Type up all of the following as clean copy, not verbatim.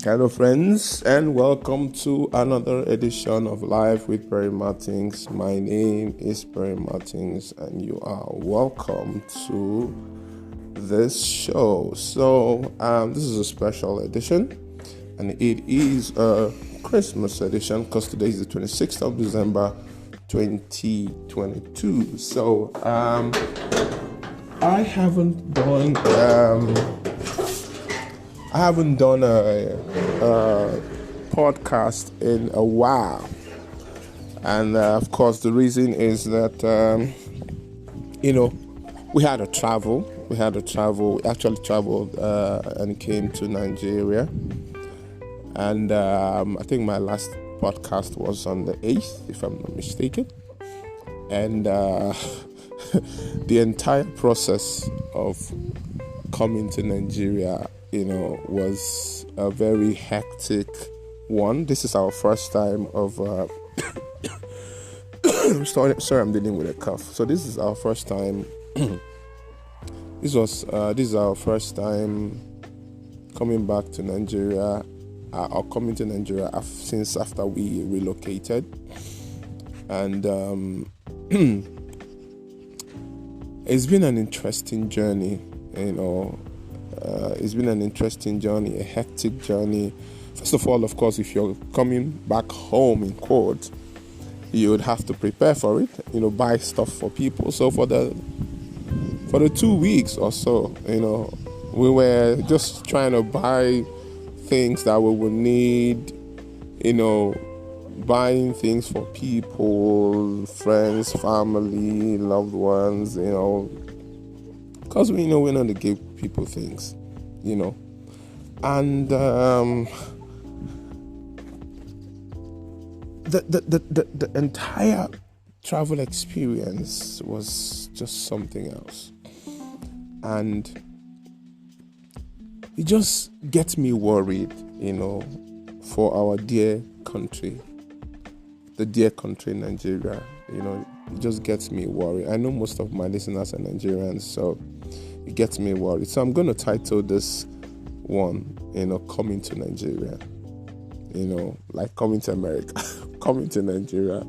Hello, friends, and welcome to another edition of Live with Perry Martins. My name is Perry Martins, and you are welcome to this show. This is a special edition, and it is a Christmas edition because today is the 26th of December, 2022. I haven't done a podcast in a while, and of course the reason is that we had a travel. We actually traveled and came to Nigeria, and I think my last podcast was on the 8th, if I'm not mistaken, and the entire process of coming to Nigeria, was a very hectic one. This is our first time of sorry, I'm dealing with a cough. So this is our first time. This is our first time coming back to Nigeria, or coming to Nigeria since after we relocated, and it's been an interesting journey. It's been an interesting journey, a hectic journey. First of all, of course, if you're coming back home in quote, you would have to prepare for it, buy stuff for people. So for the 2 weeks or so, we were just trying to buy things that we would need, buying things for people, friends, family, loved ones, because we're not going to give people things, and the entire travel experience was just something else, and it just gets me worried, for our dear country, the dear country Nigeria. It just gets me worried. I know most of my listeners are Nigerians, so it gets me worried. So I'm going to title this one, coming to Nigeria. Like coming to America, coming to Nigeria.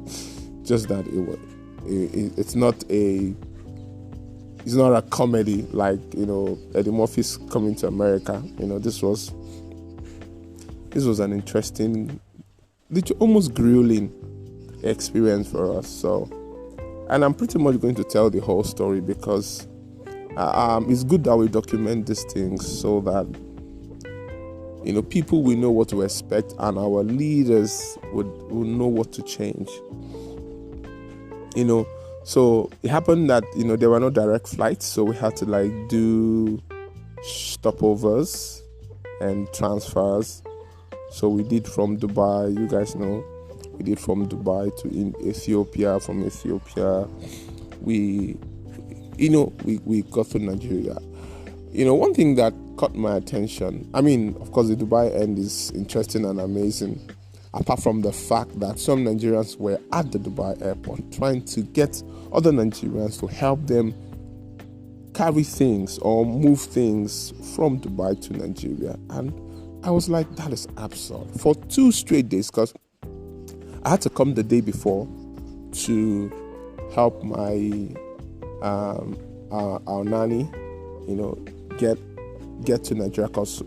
Just that it's not a comedy like Eddie Murphy's Coming to America. This was an interesting, almost grueling experience for us. So, and I'm pretty much going to tell the whole story because it's good that we document these things so that people will know what to expect, and our leaders would know what to change. So it happened that there were no direct flights, so we had to do stopovers and transfers. So we did from Dubai, you guys know. We did from Dubai to Ethiopia. From Ethiopia, we got to Nigeria. One thing that caught my attention, of course, the Dubai end is interesting and amazing, apart from the fact that some Nigerians were at the Dubai airport trying to get other Nigerians to help them carry things or move things from Dubai to Nigeria. And I was like, that is absurd. For 2 straight days, because I had to come the day before to help my our nanny, get to Nigeria because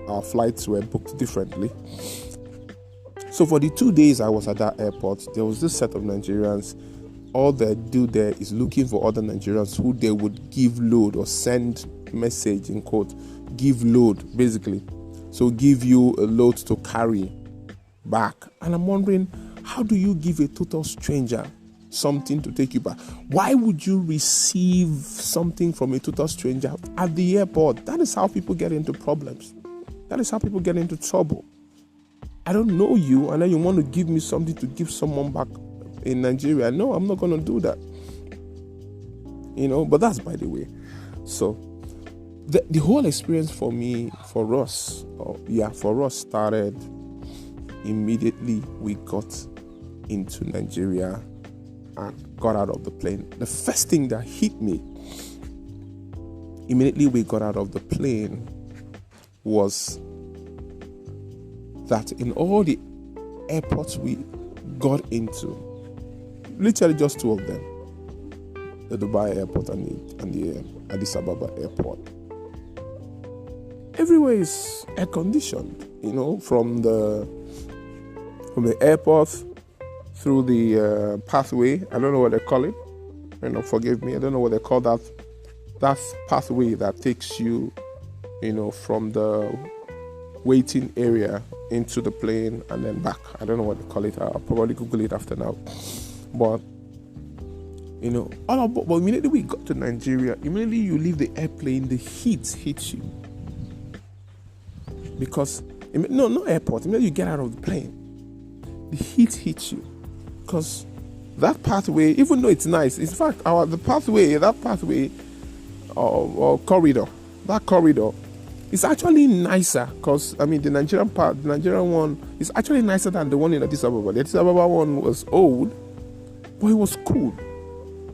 our flights were booked differently. So for the 2 days I was at that airport, there was this set of Nigerians. All they do there is looking for other Nigerians who they would give load or send message in quote, give load basically. So give you a load to carry back. And I'm wondering, how do you give a total stranger something to take you back? Why would you receive something from a total stranger at the airport? That is how people get into problems. That is how people get into trouble. I don't know you, and then you want to give me something to give someone back in Nigeria. No, I'm not going to do that. But that's by the way. So the whole experience for us started immediately we got into Nigeria and got out of the plane. The first thing that hit me immediately we got out of the plane was that in all the airports we got into, literally just two of them, the Dubai airport and the Addis Ababa airport, everywhere is air conditioned, from the airport through the pathway. I don't know what they call it. Forgive me. I don't know what they call that pathway that takes you, from the waiting area into the plane and then back. I don't know what they call it. I'll probably Google it after now. But but immediately we got to Nigeria, immediately you leave the airplane, the heat hits you. Because no airport, immediately you get out of the plane, the heat hits you. Because that pathway, even though it's nice, in fact, that pathway or corridor, is actually nicer. Because the Nigerian one is actually nicer than the one in Addis Ababa. The Addis Ababa one was old, but it was cool.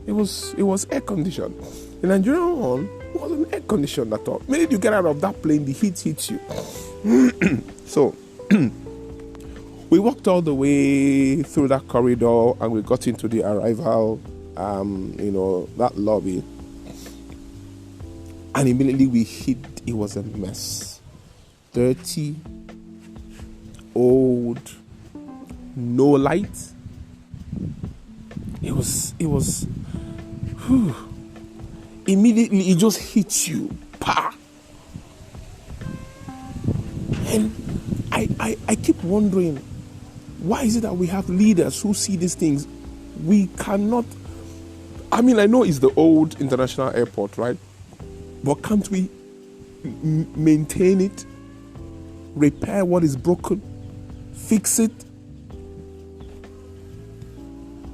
It was air conditioned. The Nigerian one wasn't air conditioned at all. Maybe you get out of that plane, the heat hits you. So we walked all the way through that corridor and we got into the arrival, that lobby. And immediately it was a mess. Dirty, old, no light. It was immediately it just hits you. Pa! And I keep wondering, why is it that we have leaders who see these things? We cannot, I know it's the old international airport, right? But can't we maintain it, repair what is broken, fix it?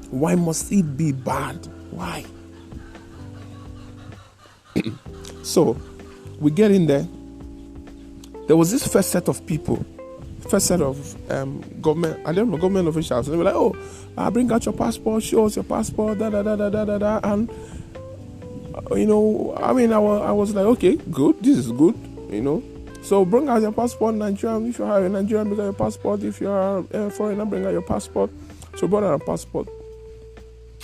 Why must it be bad? Why? So we get in there. There was this first set of government, I don't know, government officials. And they were like, bring out your passport, show us your passport, And, I was like, okay, good, this is good, So bring out your passport, Nigerian. If you are a Nigerian, bring out your passport. If you are a foreigner, bring out your passport. So we brought out our passport.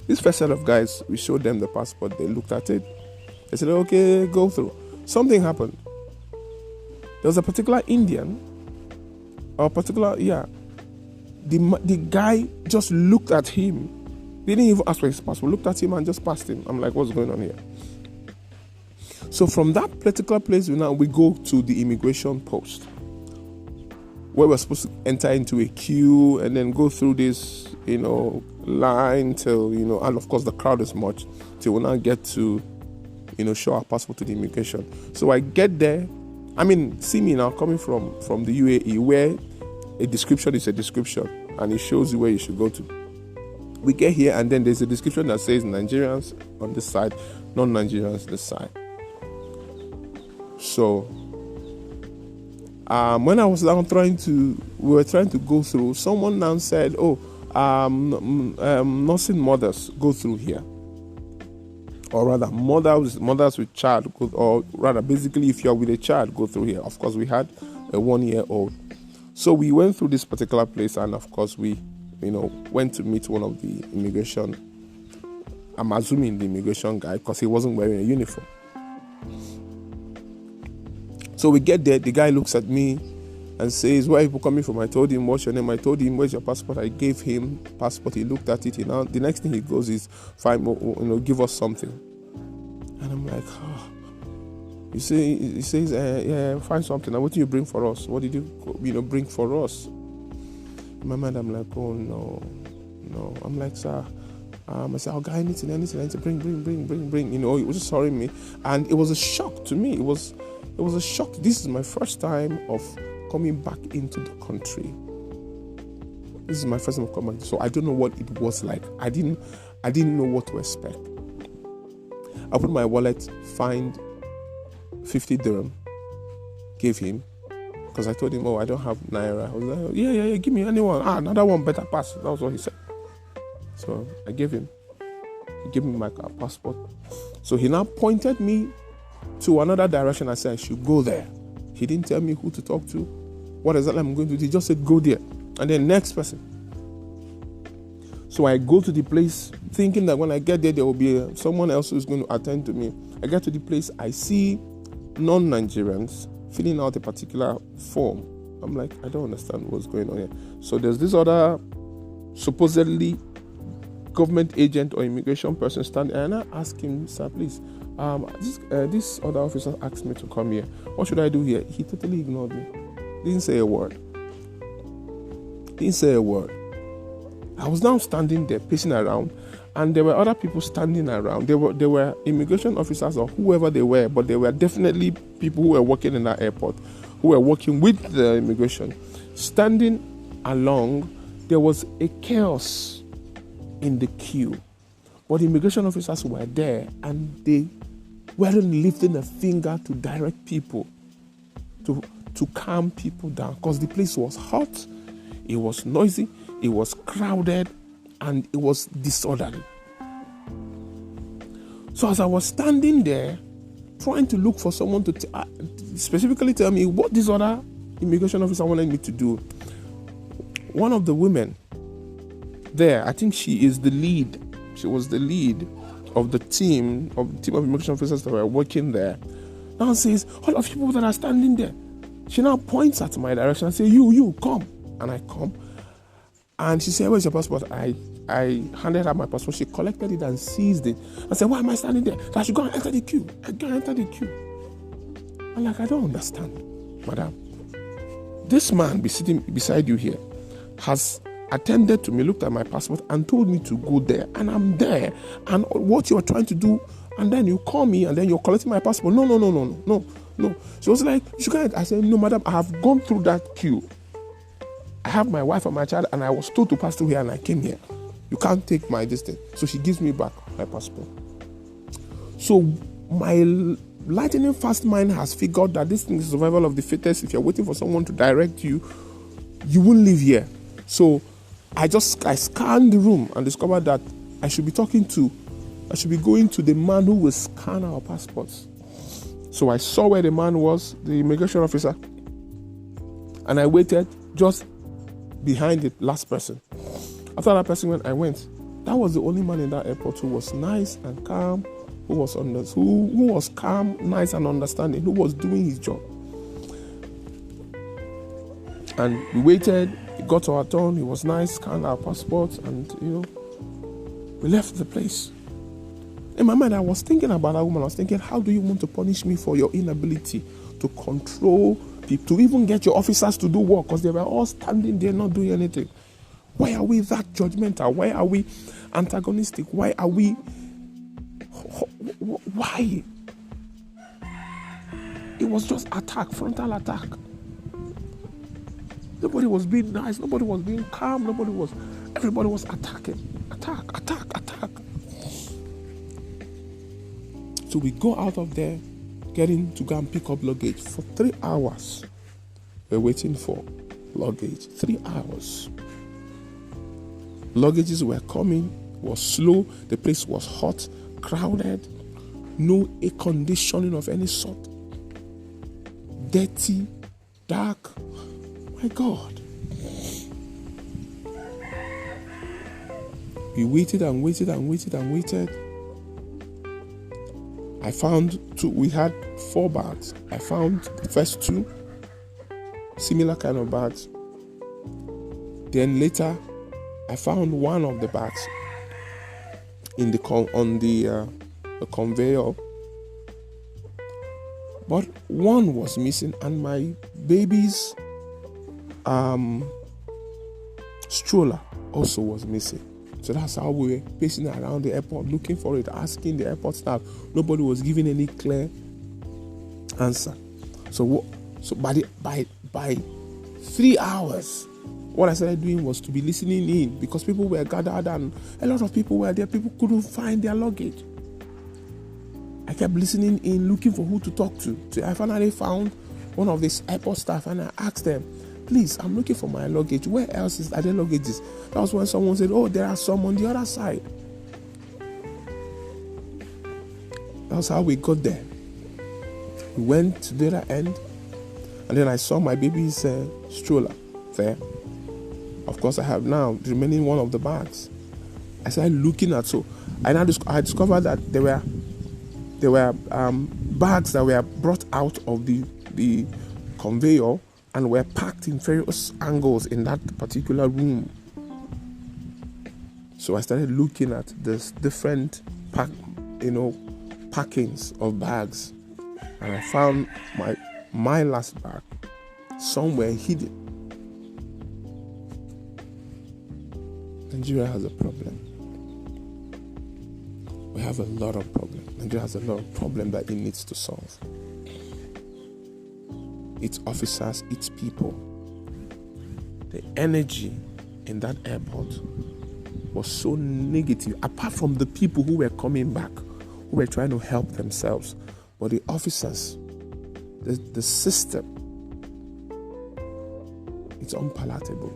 This first set of guys, we showed them the passport. They looked at it. They said, okay, go through. Something happened. There was a particular Indian, the guy just looked at him. They didn't even ask for his passport. Looked at him and just passed him. I'm like, what's going on here? So from that particular place, we go to the immigration post, where we're supposed to enter into a queue and then go through this, line till, and of course the crowd is much, till we now get to, show our passport to the immigration. So I get there. See me now coming from the UAE, where a description is a description and it shows you where you should go to. We get here and then there's a description that says Nigerians on this side, non-Nigerians this side. So when I was now we were trying to go through, someone now said, nursing mothers go through here. Or rather, mothers with child, or rather, basically, if you're with a child, go through here. Of course, we had a 1-year-old. So we went through this particular place, and of course, we, went to meet one of the immigration. I'm assuming the immigration guy, because he wasn't wearing a uniform. So we get there, the guy looks at me and says, where are you coming from? I told him, what's your name? I told him, where's your passport? I gave him passport. He looked at it. The next thing he goes is, fine, give us something. And I'm like, he says, yeah, find something. What do you bring for us? What did you, bring for us? In my mind, I'm like, oh, no. I'm like, sir, I said, guy, anything, bring. He was just sorry me. And it was a shock to me. It was a shock. This is my first time of coming back into the country. This is my first time of coming back. So I don't know what it was like. I didn't know what to expect. I put my wallet, find 50 dirham, gave him, because I told him, I don't have naira. I was like, yeah, give me anyone. Another one better pass. That was what he said. So I gave him. He gave me my passport. So he now pointed me to another direction. I said I should go there. He didn't tell me who to talk to. what exactly I'm going to do. He just said, go there. And then next person. So I go to the place thinking that when I get there will be someone else who's going to attend to me. I get to the place, I see non-Nigerians filling out a particular form. I'm like, I don't understand what's going on here. So there's this other supposedly government agent or immigration person standing, and I ask him, sir, please, this other officer asked me to come here. What should I do here? He totally ignored me. Didn't say a word. I was now standing there, pacing around, and there were other people standing around. There were immigration officers or whoever they were, but there were definitely people who were working in that airport, who were working with the immigration. Standing along, there was a chaos in the queue. But the immigration officers were there, and they weren't lifting a finger to direct people, to calm people down, because the place was hot, it was noisy, it was crowded, and it was disorderly. So as I was standing there, trying to look for someone to specifically tell me what this other immigration officer wanted me to do, one of the women there, I think she is the lead. She was the lead of the team of immigration officers that were working there. Now says, all of you people that are standing there. She now points at my direction and says, you, come. And I come. And she said, where's your passport? I handed her my passport. She collected it and seized it. I said, why am I standing there? I should go and enter the queue. I'm like, I don't understand, madam. This man be sitting beside you here has attended to me, looked at my passport, and told me to go there. And I'm there. And what you are trying to do, and then you call me, and then you're collecting my passport. No. She was like, you can't. I said, no, madam, I have gone through that queue. I have my wife and my child, and I was told to pass through here, and I came here. You can't take my distance. So she gives me back my passport. So my lightning fast mind has figured that this thing is survival of the fittest. If you're waiting for someone to direct you, you won't live here. So I scanned the room and discovered that I should be going to the man who will scan our passports. So I saw where the man was, the immigration officer, and I waited just behind the last person. After that person went, I went. That was the only man in that airport who was nice and calm, who was calm, nice and understanding, who was doing his job. And we waited. He got to our turn. He was nice, scanned our passports, and we left the place. In my mind, I was thinking about that woman. I was thinking, how do you want to punish me for your inability to control people, to even get your officers to do work? Because they were all standing there not doing anything. Why are we that judgmental? Why are we antagonistic? Why? It was just frontal attack. Nobody was being nice. Nobody was being calm. Everybody was attacking. Attack. So we go out of there, getting to go and pick up luggage. For 3 hours, we're waiting for luggage. 3 hours. Luggages were coming, was slow. The place was hot, crowded, no air conditioning of any sort. Dirty, dark. My God. We waited. I found 2. We had 4 bags. I found the first 2 similar kind of bags. Then later, I found one of the bags on the conveyor, but one was missing, and my baby's stroller also was missing. So that's how we were pacing around the airport looking for it, asking the airport staff. Nobody was giving any clear answer. So by 3 hours, what I started doing was to be listening in, because people were gathered and a lot of people were there. People couldn't find their luggage. I kept listening in, looking for who to talk to. So I finally found one of these airport staff, and I asked them, please, I'm looking for my luggage. Where else are there luggages? That was when someone said, oh, there are some on the other side. That's how we got there. We went to the other end, And then I saw my baby's stroller there. Of course, I have now the remaining one of the bags. I started looking at, so I discovered that there were bags that were brought out of the conveyor and were packed in various angles in that particular room. So I started looking at this different packings of bags, and I found my last bag somewhere hidden. Nigeria has a problem. We have a lot of problems. Nigeria has a lot of problems that it needs to solve. Its officers, its people. The energy in that airport was so negative, apart from the people who were coming back, who were trying to help themselves. But the officers, the system, it's unpalatable.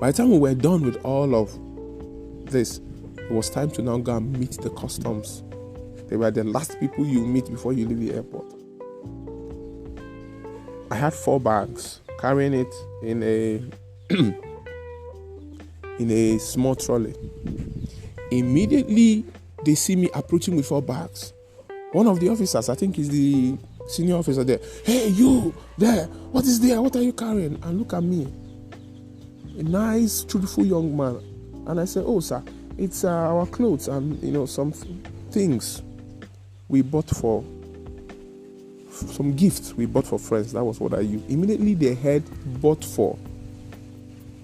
By the time we were done with all of this, it was time to now go and meet the customs. They were the last people you meet before you leave the airport. I had 4 bags, carrying it in a small trolley. Immediately, they see me approaching with 4 bags. One of the officers, I think is the senior officer there, "Hey, you there, what is there? What are you carrying?" And look at me, a nice, truthful young man. And I said, "Oh, sir, it's our clothes and, some things we bought for, some gifts we bought for friends." That was what I used. Immediately, they heard "bought for."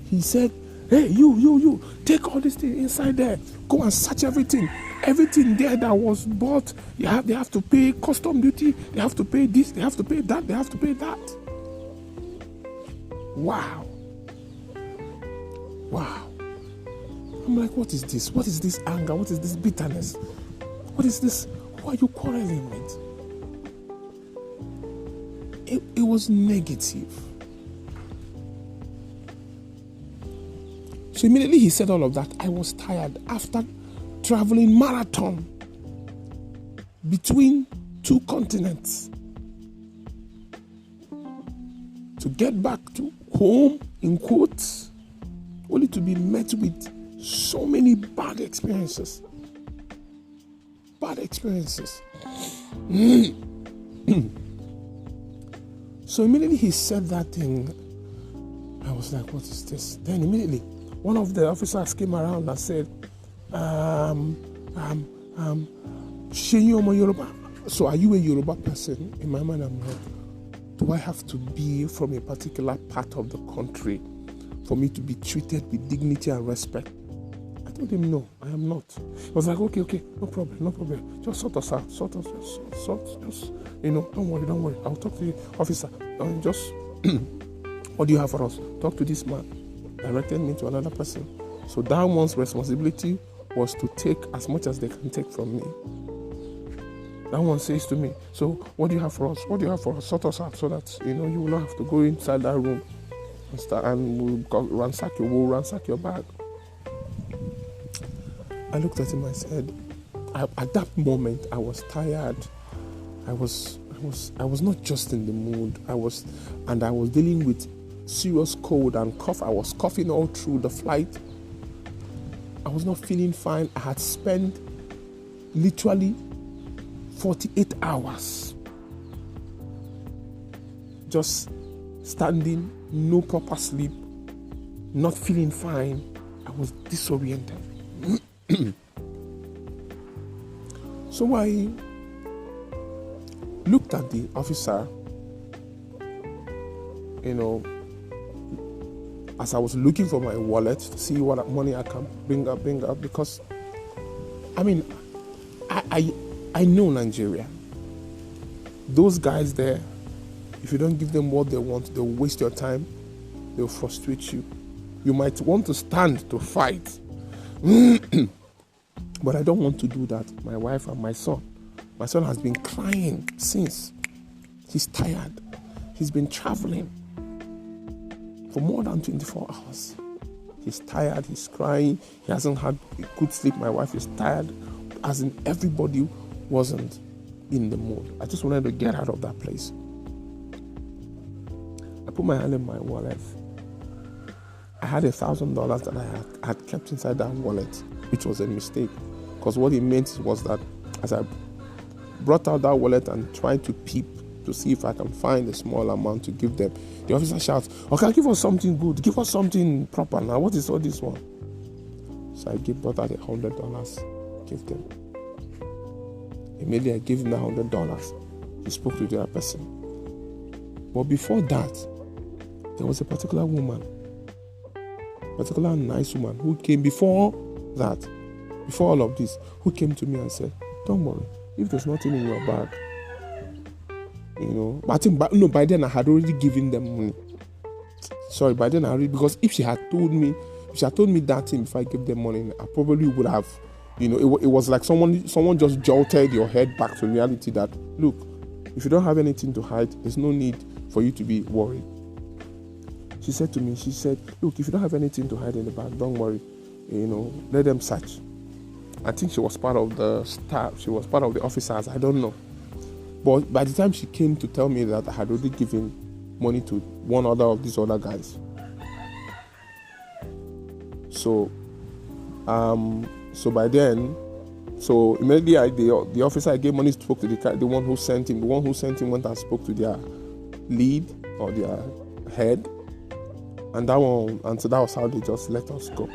He said, "Hey, you, take all this thing inside there. Go and search everything. Everything there that was bought, they have to pay custom duty. They have to pay this. They have to pay that. They have to pay that." Wow. I'm like, what is this? What is this anger? What is this bitterness? What is this? Who are you quarreling with? It was negative. So immediately he said all of that. I was tired after traveling marathon between 2 continents to get back to home, in quotes, only to be met with so many bad experiences. So immediately he said that thing. I was like, what is this? Then immediately one of the officers came around and said, Yoruba. So are you a Yoruba person? In my mind, I'm like, do I have to be from a particular part of the country for me to be treated with dignity and respect? I told him, no, I am not. He was like, okay, no problem. Just sort us out. Just, don't worry. I'll talk to the officer. Just, what do you have for us? Talk to this man. Directed me to another person. So that one's responsibility was to take as much as they can take from me. That one says to me, so what do you have for us? Sort us out so that, you will not have to go inside that room and we'll ransack your bag. I looked at him, I said, at that moment, I was tired. I was not just in the mood. I was dealing with serious cold and cough. I was coughing all through the flight. I was not feeling fine. I had spent literally 48 hours just standing, no proper sleep, not feeling fine. I was disoriented. So I looked at the officer, as I was looking for my wallet to see what money I can bring up, because, I know Nigeria. Those guys there, if you don't give them what they want, they'll waste your time, they'll frustrate you. You might want to stand to fight, but I don't want to do that. My wife and my son has been crying since. He's tired. He's been traveling for more than 24 hours. He's tired, he's crying, he hasn't had a good sleep. My wife is tired, as in everybody wasn't in the mood. I just wanted to get out of that place. put my hand in my wallet. I had $1,000 that I had kept inside that wallet, which was a mistake. Because what it meant was that as I brought out that wallet and tried to peep to see if I can find a small amount to give them, the officer shouts, "Okay, give us something good. Give us something proper now. What is all this one?" So I brought out $100, give them. Immediately I gave him the $100. He spoke to the other person. But before that, there was a particular woman, particular nice woman who came before that, before all of this, who came to me and said, "Don't worry, if there's nothing in your bag, but I think by then I had already given them money. Sorry, by then because if she had told me that thing before I gave them money, I probably would have, it was like someone just jolted your head back to reality that, look, if you don't have anything to hide, there's no need for you to be worried. She said to me, look, if you don't have anything to hide in the bag, don't worry, let them search. I think she was part of the staff, she was part of the officers, I don't know. But by the time she came to tell me that I had already given money to one other of these other guys. So by then, immediately the officer I gave money spoke to the one who sent him. The one who sent him went and spoke to their lead or their head, and so that was how they just let us go.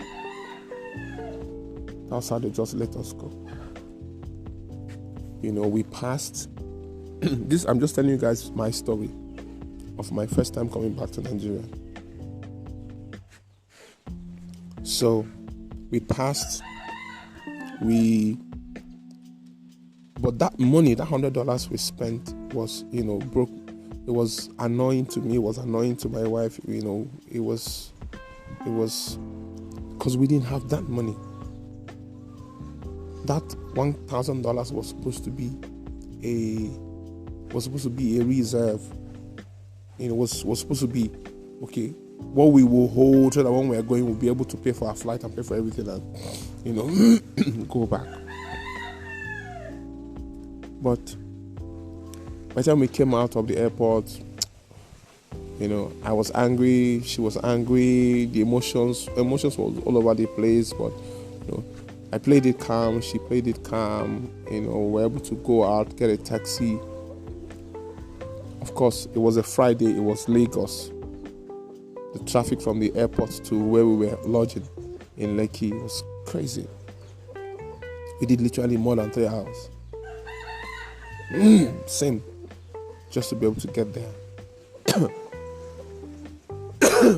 We passed. This, I'm just telling you guys my story of my first time coming back to Nigeria. So we passed. But that money, that $100 we spent was, broke. It was annoying to me. It was annoying to my wife. It was because we didn't have that money. That $1,000 was supposed to be a reserve. Was supposed to be okay. What we will hold so that when we are going, we'll be able to pay for our flight and pay for everything and go back. But by the time we came out of the airport, I was angry. She was angry. The emotions was all over the place. But I played it calm. She played it calm. We were able to go out, get a taxi. Of course, it was a Friday. It was Lagos. The traffic from the airport to where we were lodging in Lekki was crazy. We did literally more than 3 hours. Same. Just to be able to get there.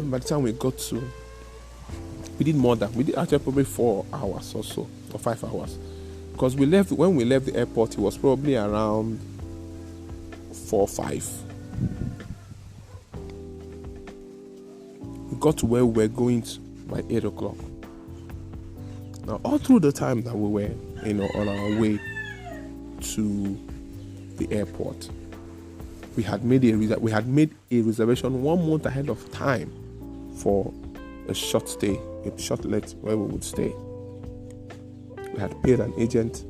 By the time we did more than, we did actually probably 4 hours or so, or 5 hours. Because when we left the airport, it was probably around 4 or 5. We got to where we were going by 8 o'clock. Now, all through the time that we were, on our way to the airport, we had made a reservation 1 month ahead of time for a short let where we would stay. We had paid an agent.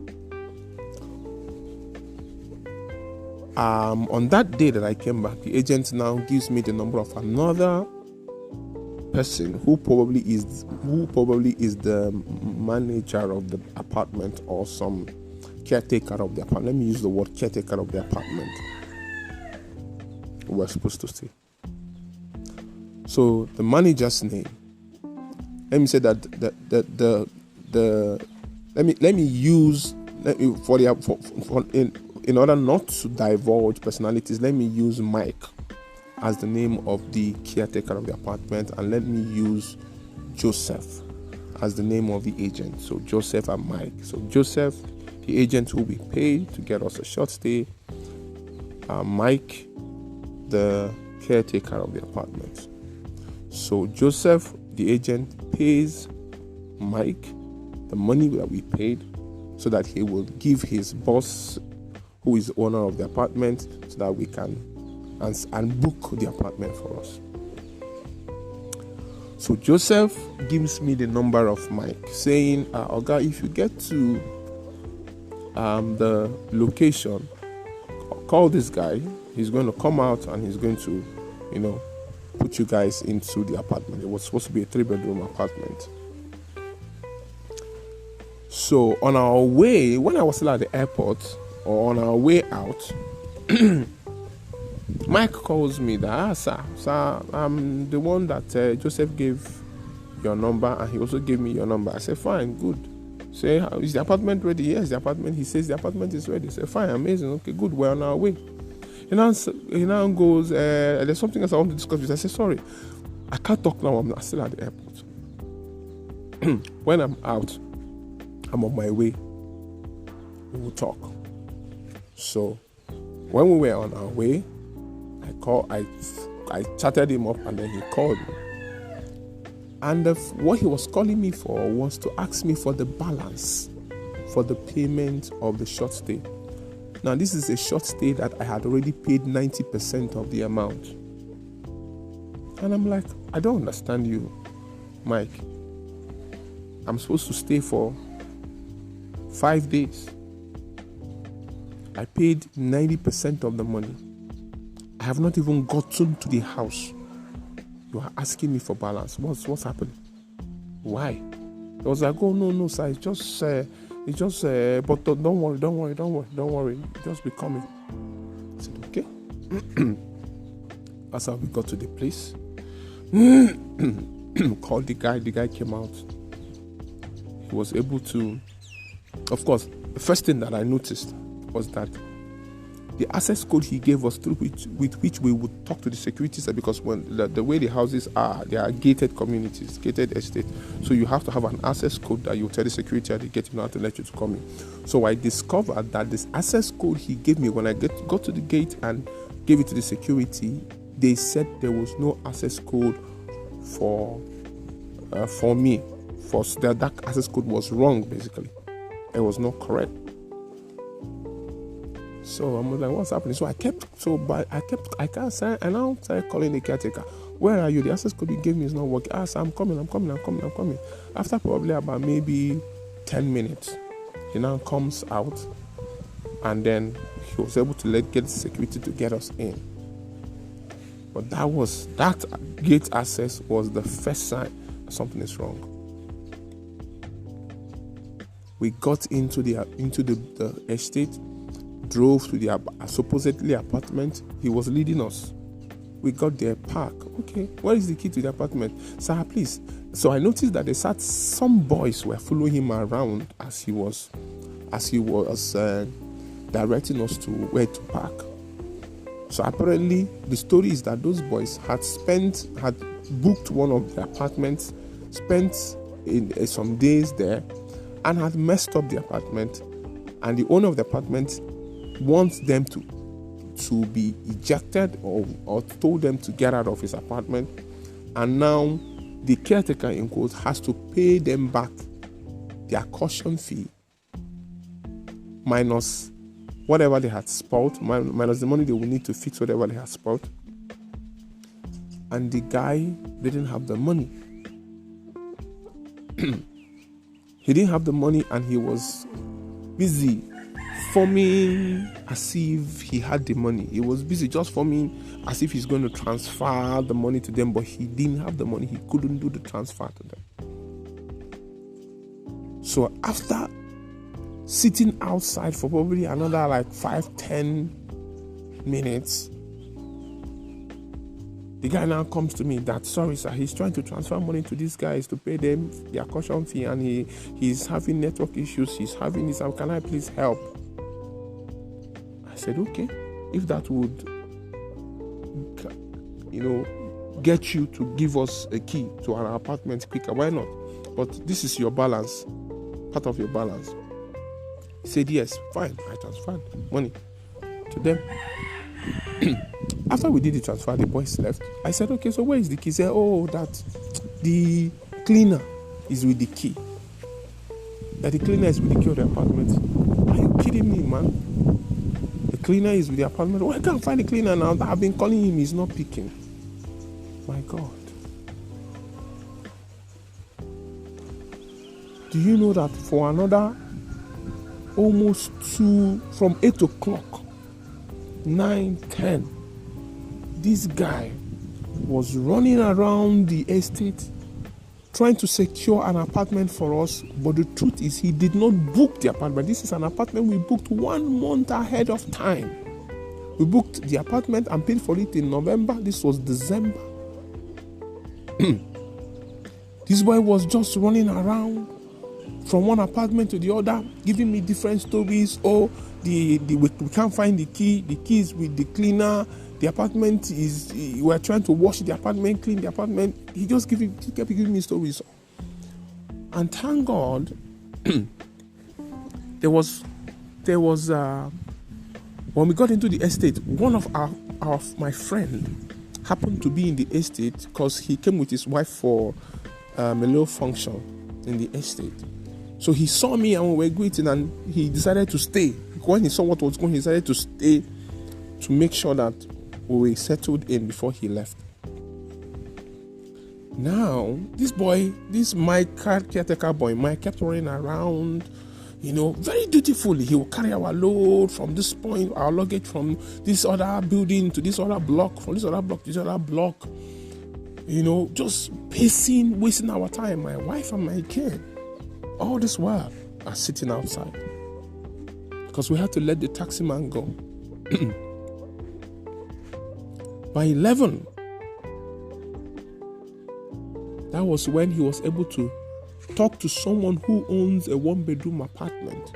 On that day that I came back, the agent now gives me the number of another person who probably is the manager of the apartment or some caretaker of the apartment. Let me use the word caretaker of the apartment we're supposed to stay. So the manager's name. Let me say that in order not to divulge personalities, let me use Mike as the name of the caretaker of the apartment, and let me use Joseph as the name of the agent. So Joseph and Mike. So Joseph, the agent who we paid to get us a short stay. Mike, the caretaker of the apartment. So Joseph, the agent, pays Mike the money that we paid so that he will give his boss, who is the owner of the apartment, so that we can and book the apartment for us. So Joseph gives me the number of Mike, saying, Oga, if you get to the location, call this guy. He's going to come out and he's going to, put you guys into the apartment. It was supposed to be a 3-bedroom apartment. So on our way, when I was still at the airport, or on our way out, Mike calls me that, sir, I'm the one that Joseph gave your number, and he also gave me your number. I said, fine, good. Say, is the apartment ready? Yes, the apartment. He says the apartment is ready. I said, fine, amazing, okay, good, we're on our way. He now goes, there's something else I want to discuss with you. I said, sorry, I can't talk now, I'm still at the airport. When I'm out, I'm on my way, we will talk. So when we were on our way, I chatted him up, and then he called me. And what he was calling me for was to ask me for the balance for the payment of the short stay. Now, this is a short stay that I had already paid 90% of the amount. And I'm like, I don't understand you, Mike. I'm supposed to stay for 5 days. I paid 90% of the money. I have not even gotten to the house. You are asking me for balance. What's happening? Why? I was like, oh, no, sir. It's just, but don't worry. Just be coming. I said, okay. That's how we got to the place. Called the guy. The guy came out. He was able to, of course, the first thing that I noticed was that the access code he gave us with which we would talk to the security side, because when the way the houses are, they are gated communities, gated estate. So you have to have an access code that you tell the security at the gate not to let you to come in. So I discovered that this access code he gave me, when I got to the gate and gave it to the security, they said there was no access code for me. For that access code was wrong, basically. It was not correct. So I'm like, what's happening? So I can't say, and now I started calling the caretaker. Where are you? The access code you gave me is not working. I said, I'm coming. After probably about maybe 10 minutes, he now comes out, and then he was able to get the security to get us in. But that gate access was the first sign that something is wrong. We got into the estate, drove to the supposedly apartment. He was leading us. We got there, park. Okay, where is the key to the apartment? Sir, please. So I noticed that some boys were following him around as he was directing us to where to park. So apparently, the story is that those boys had booked one of the apartments, spent some days there, and had messed up the apartment. And the owner of the apartment wants them to be ejected or told them to get out of his apartment. And now the caretaker, in quotes, has to pay them back their caution fee minus whatever they had spoiled, minus the money they will need to fix whatever they had spoiled. And the guy didn't have the money. He didn't have the money, and he was busy forming as if he had the money. He was busy just forming as if he's going to transfer the money to them, but he didn't have the money. He couldn't do the transfer to them. So after sitting outside for probably another 5-10 minutes, the guy now comes to me that, sorry sir, he's trying to transfer money to these guys to pay them their caution fee, and he's having network issues, he's having this, can I please help? I said, okay, if that would get you to give us a key to our apartment quicker, why not? But this is your balance, part of your balance. He said, yes, fine. I transferred money to them. After we did the transfer, the boys left. I said, okay, so where is the key? He said, that the cleaner is with the key. That the cleaner is with the key of the apartment. Are you kidding me, man? The cleaner is with the apartment. Well, I can't find the cleaner now. I've been calling him, he's not picking. My God. Do you know that for another almost from 8 o'clock, 9, 10, this guy was running around the estate trying to secure an apartment for us, but the truth is he did not book the apartment. This is an apartment we booked 1 month ahead of time. We booked the apartment and paid for it in November. This was December. This boy was just running around from one apartment to the other, giving me different stories. Oh, we can't find the key. The key is with the cleaner. The apartment is, we're trying to wash the apartment, clean the apartment. He just kept giving me stories. And thank God, there was when we got into the estate, one of my friend happened to be in the estate because he came with his wife for a little function in the estate. So he saw me and we were greeting, and he decided to stay. When he saw what was going on, he decided to stay to make sure that we were settled in before he left. Now, this my caretaker boy, Mike, kept running around, very dutifully. He would carry our load from this point, our luggage from this other building to this other block, from this other block to this other block. Just pacing, wasting our time. My wife and my kid, all this while, are sitting outside because we had to let the taxi man go. By 11, that was when he was able to talk to someone who owns a 1-bedroom apartment,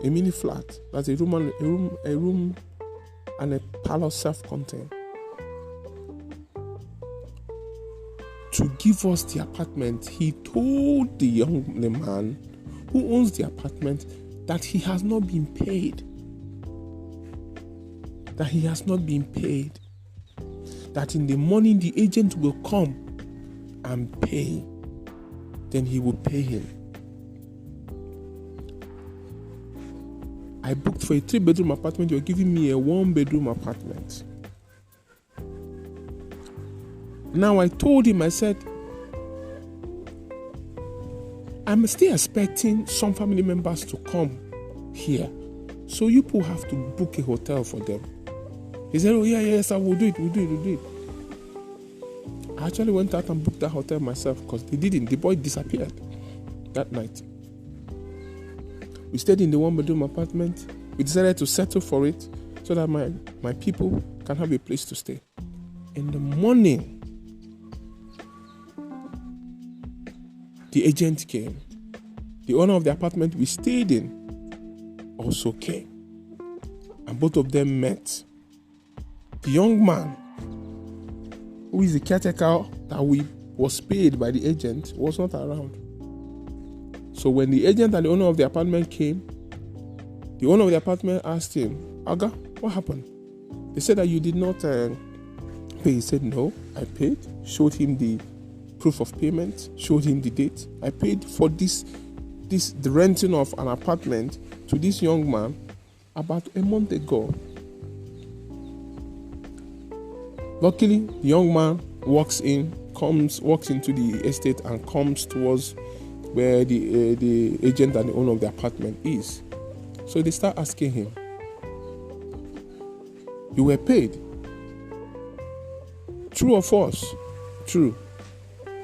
a mini flat. That's a room and a parlor self-contained, to give us the apartment. He told the man who owns the apartment that he has not been paid. That in the morning the agent will come and pay. Then he will pay him. I booked for a 3-bedroom apartment. You're giving me a 1-bedroom apartment. Now I told him, I said, I'm still expecting some family members to come here. So you people have to book a hotel for them. He said, oh, yes, I will do it. I actually went out and booked that hotel myself because they didn't. The boy disappeared that night. We stayed in the 1-bedroom apartment. We decided to settle for it so that my people can have a place to stay. In the morning, the agent came. The owner of the apartment we stayed in also came. And both of them met. The young man, who is the caretaker that was paid by the agent, was not around. So when the agent and the owner of the apartment came, the owner of the apartment asked him, Aga, what happened? They said that you did not pay. He said, no, I paid. Showed him the proof of payment, showed him the date. I paid for the renting of an apartment to this young man about a month ago. Luckily, the young man walks into the estate and comes towards where the agent and the owner of the apartment is. So they start asking him, you were paid? True or false? True.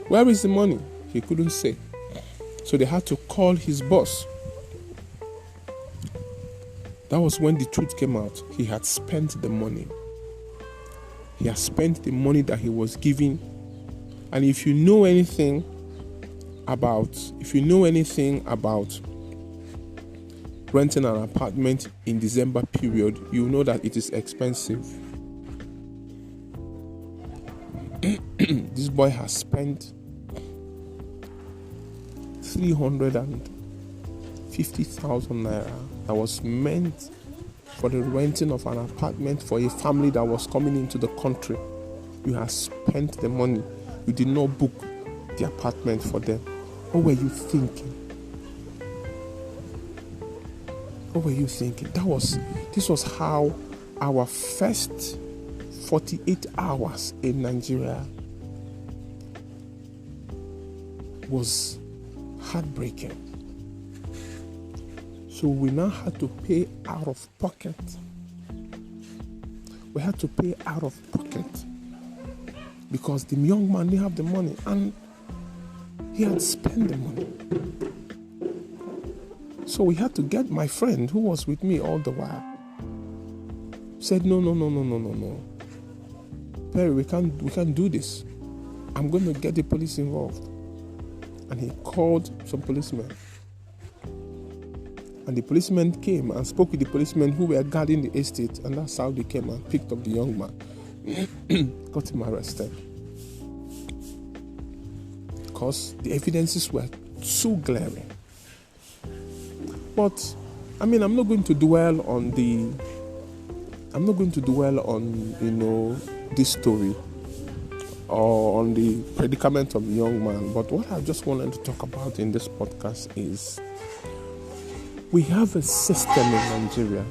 Where is the money? He couldn't say. So they had to call his boss. That was when the truth came out. He had spent the money. He has spent the money that he was giving. And if you know anything about renting an apartment in December period, you know that it is expensive. This boy has spent 350,000 naira that was meant for the renting of an apartment for a family that was coming into the country. You have spent the money. You did not book the apartment for them. What were you thinking? This was how our first 48 hours in Nigeria was heartbreaking. So we now had to pay out of pocket. because the young man didn't have the money and he had spent the money. So we had to get my friend who was with me all the while. Said, no. Perry, we can't do this. I'm going to get the police involved. And he called some policemen. And the policemen came and spoke with the policemen who were guarding the estate. And that's how they came and picked up the young man. Got him arrested. Because the evidences were so glaring. But, I'm not going to dwell on this story or on the predicament of the young man. But what I just wanted to talk about in this podcast is we have a system in Nigeria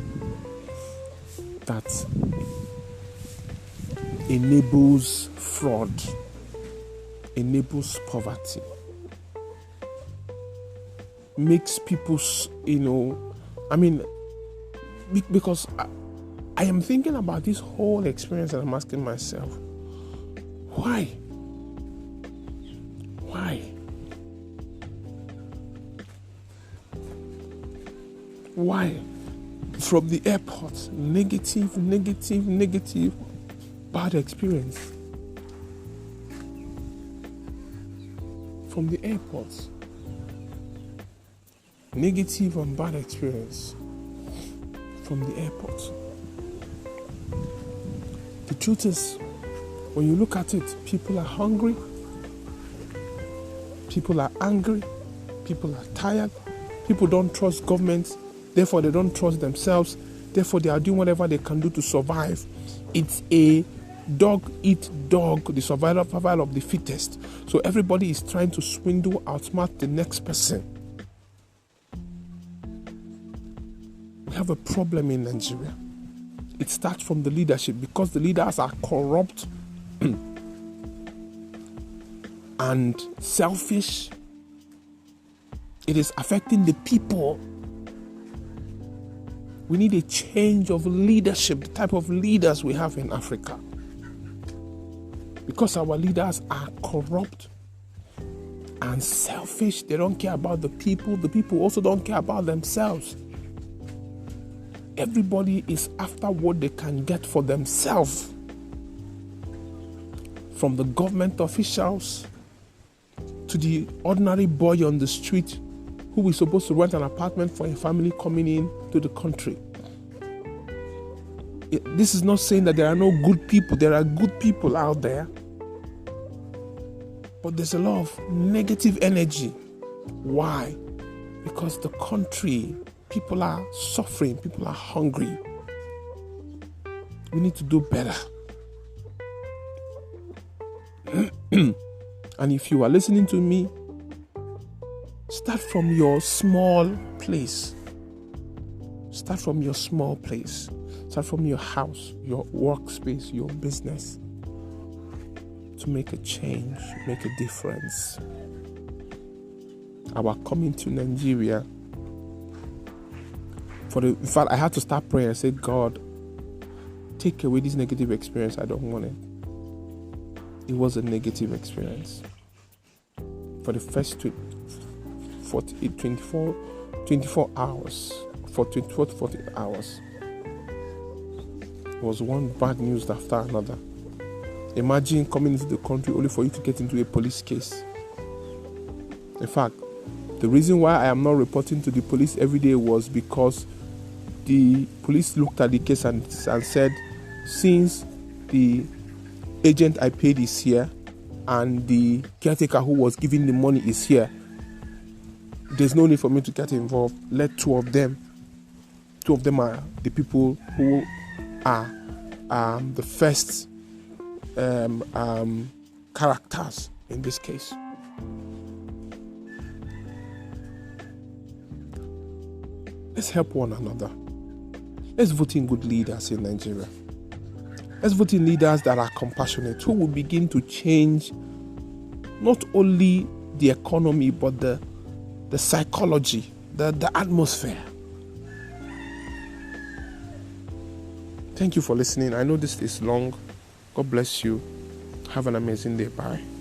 that enables fraud, enables poverty, makes people, because I am thinking about this whole experience and I'm asking myself, why? Why? From the airport, negative, bad experience. From the airport, negative and bad experience. From the airport. The truth is, when you look at it, people are hungry, people are angry, people are tired, people don't trust governments, therefore they don't trust themselves, therefore they are doing whatever they can do to survive. It's a dog eat dog, the survival of the fittest. So everybody is trying to swindle, outsmart the next person. We have a problem in Nigeria. It starts from the leadership because the leaders are corrupt and selfish. It is affecting the people. We need a change of leadership, the type of leaders we have in Africa. Because our leaders are corrupt and selfish. They don't care about the people. The people also don't care about themselves. Everybody is after what they can get for themselves. From the government officials to the ordinary boy on the street who is supposed to rent an apartment for a family coming in to the country. This is not saying that there are no good people. There are good people out there. But there's a lot of negative energy. Why? Because the country, people are suffering, people are hungry. We need to do better. And if you are listening to me, start from your small place. Start from your small place. Start from your house, your workspace, your business. To make a change, make a difference. Our coming to Nigeria. In fact, I had to start praying and say, God, take away this negative experience. I don't want it. It was a negative experience. For the first 24 hours, for 24 to 48 hours, it was one bad news after another. Imagine coming into the country only for you to get into a police case. In fact, the reason why I am not reporting to the police every day was because the police looked at the case and said, since the agent I paid is here and the caretaker who was giving the money is here, there's no need for me to get involved. Let two of them are the people who are the first characters in this case. Let's help one another. Let's vote in good leaders in Nigeria. Let's vote in leaders that are compassionate, who will begin to change not only the economy, but the psychology, the atmosphere. Thank you for listening. I know this is long. God bless you. Have an amazing day. Bye.